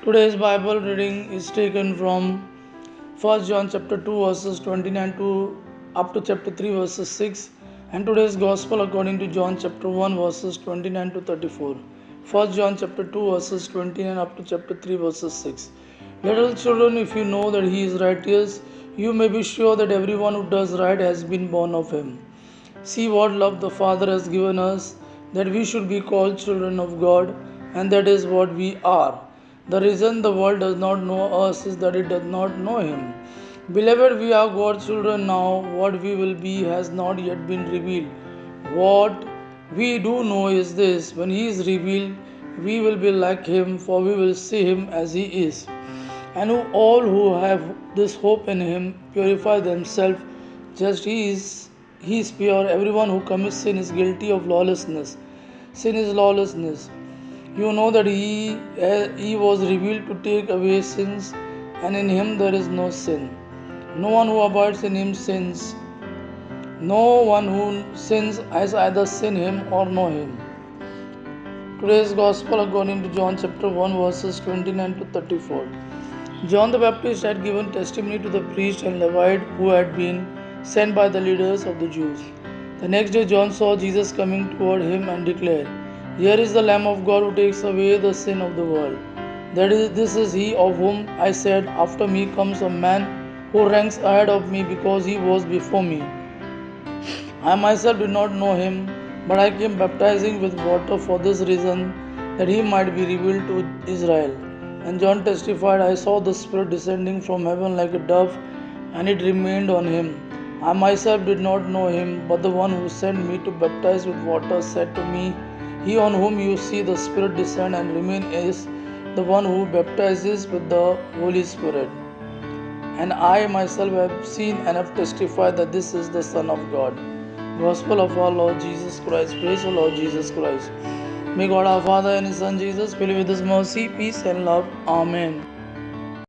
Today's Bible reading is taken from 1 John chapter 2 verses 29 to up to chapter 3 verses 6, and today's Gospel according to John chapter 1 verses 29 to 34. 1 John chapter 2 verses 29 up to chapter 3 verses 6. Little children, if you know that he is righteous, you may be sure that everyone who does right has been born of him. See what love the Father has given us, that we should be called children of God, and that is what we are. The reason the world does not know us is that it does not know Him. Beloved, we are God's children now. What we will be has not yet been revealed. What we do know is this: when He is revealed, we will be like Him, for we will see Him as He is. And all who have this hope in Him purify themselves just He is pure. Everyone who commits sin is guilty of lawlessness. Sin is lawlessness. You know that he was revealed to take away sins, and in Him there is no sin. No one who abides in Him sins. No one who sins has either seen Him or know Him. Today's Gospel according to John chapter 1 verses 29 to 34. John the Baptist had given testimony to the priest and Levite who had been sent by the leaders of the Jews. The next day John saw Jesus coming toward him and declared, "Here is the Lamb of God who takes away the sin of the world. This is he of whom I said, after me comes a man who ranks ahead of me because he was before me. I myself did not know him, but I came baptizing with water for this reason, that he might be revealed to Israel." And John testified, "I saw the Spirit descending from heaven like a dove, and it remained on him. I myself did not know him, but the one who sent me to baptize with water said to me, 'He on whom you see the Spirit descend and remain is the one who baptizes with the Holy Spirit.' And I myself have seen and have testified that this is the Son of God." Gospel of our Lord Jesus Christ. Praise the Lord Jesus Christ. May God our Father and His Son Jesus fill you with His mercy, peace, and love. Amen.